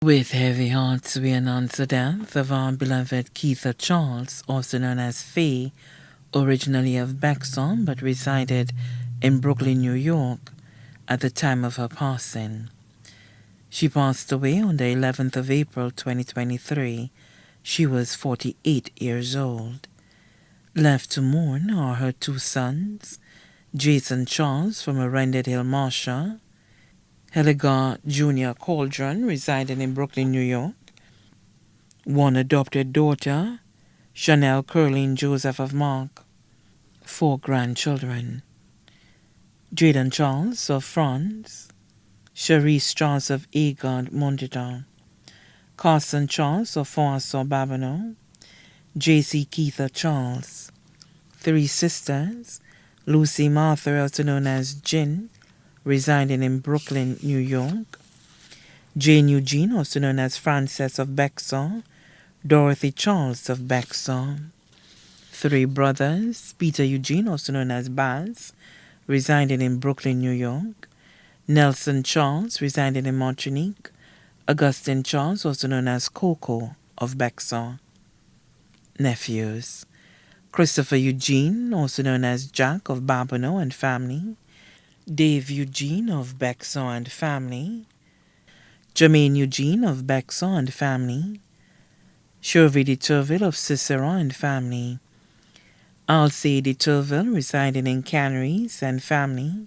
With heavy hearts, we announce the death of our beloved Keitha Charles, also known as Faye, originally of Bexon but resided in Brooklyn, New York, at the time of her passing. She passed away on the 11th of April 2023. She was 48 years old. Left to mourn are her two sons, Jason Charles from Arundel Hill, Marsha, Heligar Jr. Cauldron, residing in Brooklyn, New York. One adopted daughter, Chanel Curleen Joseph of Mark. 4 grandchildren, Jadan Charles of France, Charisse Charles of Agard Montedon, Carson Charles of Foisson Babonneau, J.C. Keitha Charles. 3 sisters, Lucy Martha, also known as Jin, residing in Brooklyn, New York. Jane Eugene, also known as Frances of Bexon. Dorothy Charles of Bexon. 3 brothers, Peter Eugene, also known as Baz, residing in Brooklyn, New York. Nelson Charles, residing in Martinique. Augustine Charles, also known as Coco of Bexon. Nephews, Christopher Eugene, also known as Jack of Babonneau and family. Dave Eugene of Bexon and family. Jermaine Eugene of Bexon and family. Shirley de Turville of Cicero and family. Alcée de Turville, residing in Canaries and family.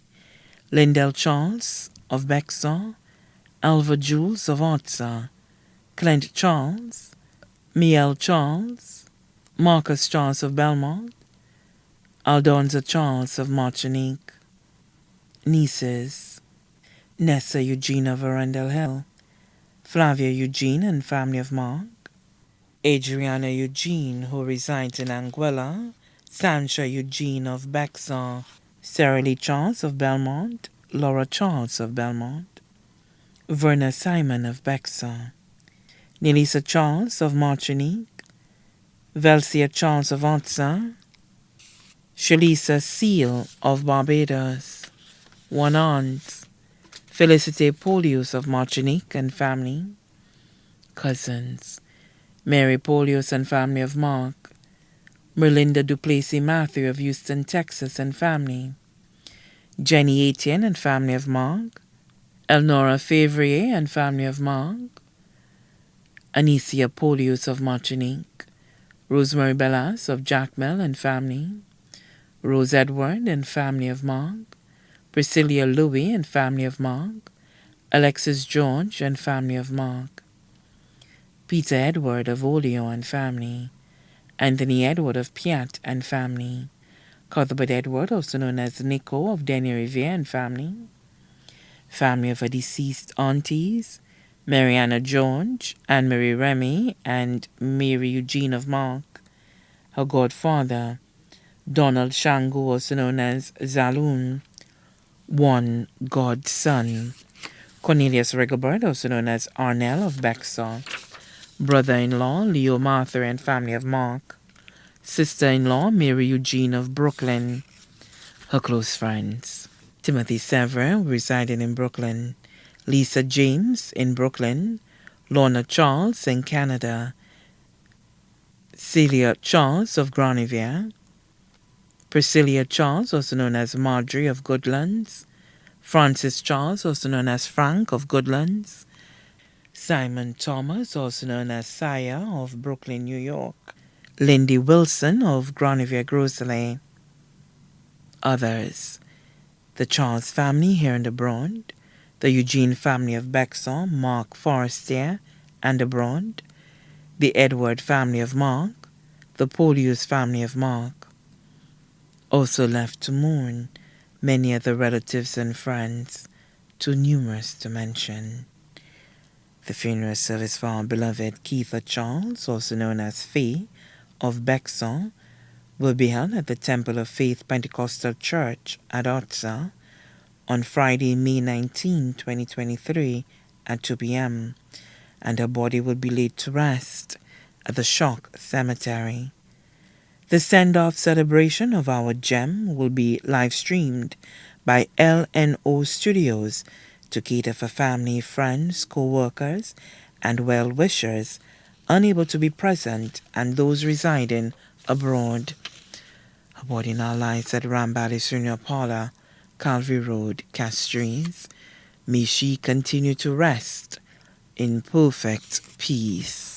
Lindell Charles of Bexon. Alva Jules of Otsa. Clint Charles. Miel Charles. Marcus Charles of Belmont. Aldonza Charles of Martinique. Nieces, Nessa Eugene of Arundel Hill, Flavia Eugene and family of Mark, Adriana Eugene, who resides in Anguilla, Sancha Eugene of Bexon, Sarah Lee Charles of Belmont, Laura Charles of Belmont, Verna Simon of Bexon, Nelisa Charles of Martinique, Velcia Charles of Otsa, Shalisa Seal of Barbados. 1 aunt, Felicity Polius of Martinique and family. Cousins, Mary Polius and family of Mark. Merlinda Duplessis Matthew of Houston, Texas and family. Jenny Etienne and family of Mark. Elnora Favrier and family of Mark. Anicia Polius of Martinique. Rosemary Bellas of Jackmel and family. Rose Edward and family of Mark. Priscilla Louis and family of Mark. Alexis George and family of Mark. Peter Edward of Olio and family. Anthony Edward of Piat and family. Cuthbert Edward, also known as Nico of Denny Riviere and family. Family of her deceased aunties, Mariana George, Anne-Marie Remy, and Mary Eugene of Mark. Her godfather, Donald Shangu, also known as Zaloon. 1 godson, Cornelius Rigobert, also known as Arnell of Bexon. Brother-in-law, Leo Martha and family of Mark. Sister-in-law, Mary Eugene of Brooklyn. Her close friends, Timothy Severin, residing in Brooklyn. Lisa James in Brooklyn. Lorna Charles in Canada. Celia Charles of Granivier. Priscilla Charles, also known as Marjorie of Goodlands. Francis Charles, also known as Frank of Goodlands. Simon Thomas, also known as Saya of Brooklyn, New York. Lindy Wilson of Granivier Grosley. Others, the Charles family here and abroad. The Eugene family of Bexon, Mark Forestier and abroad. The Edward family of Mark. The Polius family of Mark. Also left to mourn many other relatives and friends, too numerous to mention. The funeral service for our beloved Keitha Charles, also known as Faye, of Bexon, will be held at the Temple of Faith Pentecostal Church at Otsa on Friday, May 19, 2023 at 2 p.m., and her body will be laid to rest at the Shock Cemetery. The send-off celebration of our gem will be live-streamed by LNO Studios to cater for family, friends, co-workers, and well-wishers unable to be present, and those residing abroad. Her body now lies at Rambali Senior Parlor, Calvary Road, Castries. May she continue to rest in perfect peace.